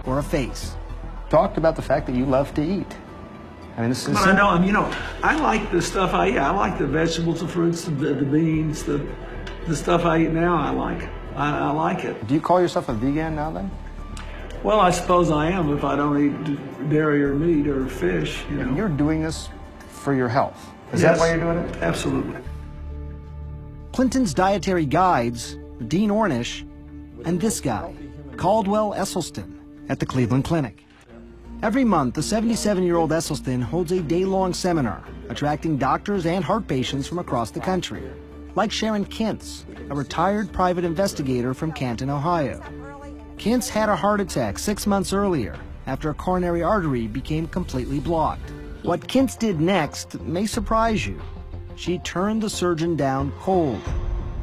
or a face. Talked about the fact that you love to eat. I mean, this is. But I know, you know, I like the stuff I eat. I like the vegetables, the fruits, the beans, the stuff I eat now. I like. I like it. Do you call yourself a vegan now then? Well, I suppose I am if I don't eat dairy or meat or fish. You know. You're doing this for your health. Is Yes, that why you're doing it? Absolutely. Clinton's dietary guides, Dean Ornish, and this guy, Caldwell Esselstyn, at the Cleveland Clinic. Every month, the 77-year-old Esselstyn holds a day-long seminar, attracting doctors and heart patients from across the country, like Sharon Kintz, a retired private investigator from Canton, Ohio. Kintz had a heart attack 6 months earlier after a coronary artery became completely blocked. What Kintz did next may surprise you. She turned the surgeon down cold,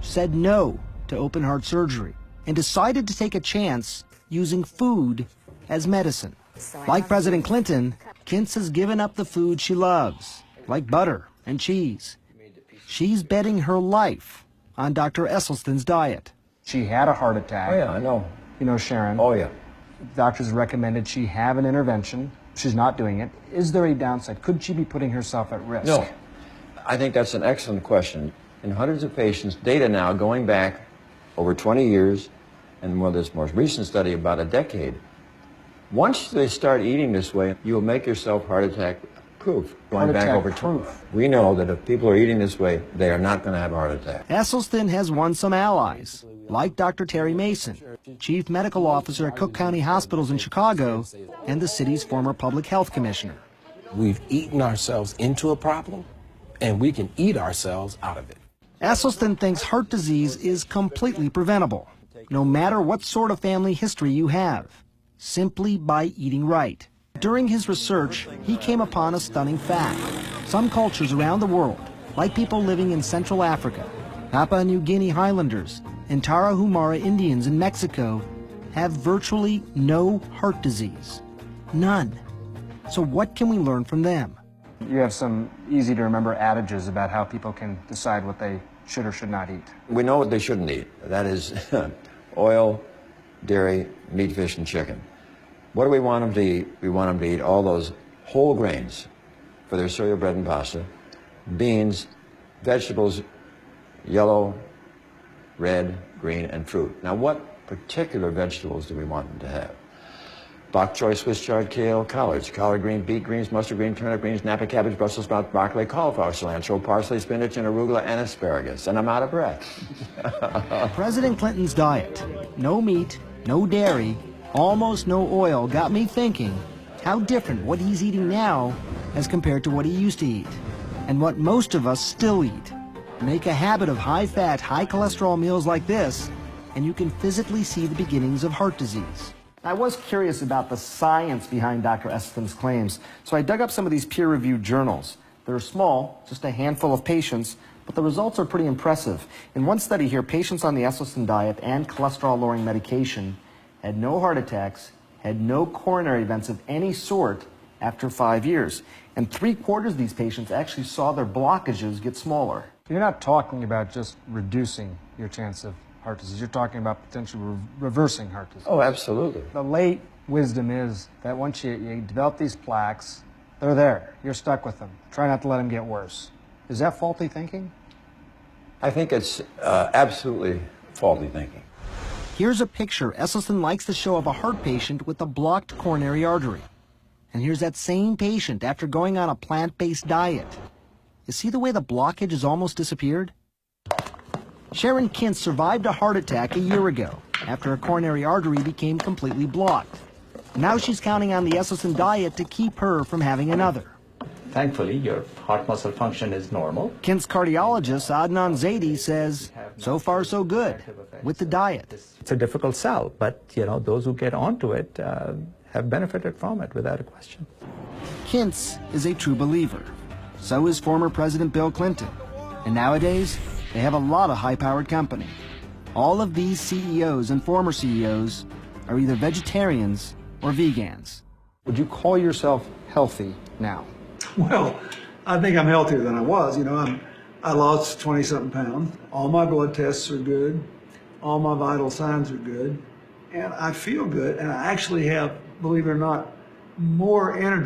said no to open heart surgery, and decided to take a chance using food as medicine. Like President Clinton, Kintz has given up the food she loves, like butter and cheese. She's betting her life on Dr. Esselstyn's diet. She had a heart attack. Oh, yeah, I know. You know Sharon. Oh, yeah. Doctors recommended she have an intervention. She's not doing it. Is there a downside? Could she be putting herself at risk? No. I think that's an excellent question. In hundreds of patients, data now going back over 20 years, and this most recent study about a decade, once they start eating this way, you'll make yourself heart attack proof. Going back over proof. We know that if people are eating this way, they are not going to have a heart attack. Esselstyn has won some allies, like Dr. Terry Mason, Chief Medical Officer at Cook County Hospitals in Chicago, and the city's former public health commissioner. We've eaten ourselves into a problem, and we can eat ourselves out of it. Esselstyn thinks heart disease is completely preventable, no matter what sort of family history you have, simply by eating right. During his research, he came upon a stunning fact. Some cultures around the world, like people living in Central Africa, Papua New Guinea Highlanders, and Tarahumara Indians in Mexico, have virtually no heart disease. None. So what can we learn from them? You have some easy-to-remember adages about how people can decide what they should or should not eat. We know what they shouldn't eat. That is oil, dairy, meat, fish, and chicken. What do we want them to eat? We want them to eat all those whole grains for their cereal, bread, and pasta, beans, vegetables, yellow, red, green, and fruit. Now, what particular vegetables do we want them to have? Bok choy, Swiss chard, kale, collards, collard green, beet greens, mustard green, turnip greens, Napa cabbage, Brussels sprouts, broccoli, cauliflower, cilantro, parsley, spinach, and arugula, and asparagus. And I'm out of breath. President Clinton's diet, no meat, no dairy, almost no oil, got me thinking how different what he's eating now as compared to what he used to eat, and what most of us still eat. Make a habit of high-fat, high-cholesterol meals like this, and you can physically see the beginnings of heart disease. I was curious about the science behind Dr. Esselstyn's claims, so I dug up some of these peer-reviewed journals. They're small, just a handful of patients, but the results are pretty impressive. In one study here, patients on the Esselstyn diet and cholesterol-lowering medication had no heart attacks, had no coronary events of any sort after 5 years. And 3/4 of these patients actually saw their blockages get smaller. You're not talking about just reducing your chance of heart disease. You're talking about potentially reversing heart disease. Oh, absolutely. The late wisdom is that once you develop these plaques, they're there. You're stuck with them. Try not to let them get worse. Is that faulty thinking? I think it's absolutely faulty thinking. Here's a picture Esselstyn likes to show of a heart patient with a blocked coronary artery. And here's that same patient after going on a plant-based diet. You see the way the blockage has almost disappeared? Sharon Kintz survived a heart attack a year ago after a coronary artery became completely blocked. Now she's counting on the Esselstyn diet to keep her from having another. Thankfully, your heart muscle function is normal. Kint's cardiologist, Adnan Zaidi, says so far so good with the diet. It's a difficult sell, but those who get onto it have benefited from it without a question. Kintz is a true believer. So is former President Bill Clinton. And nowadays, they have a lot of high-powered company. All of these CEOs and former CEOs are either vegetarians or vegans. Would you call yourself healthy now? Well, I think I'm healthier than I was. I lost 20-something pounds. All my blood tests are good. All my vital signs are good. And I feel good. And I actually have believe it or not, more energy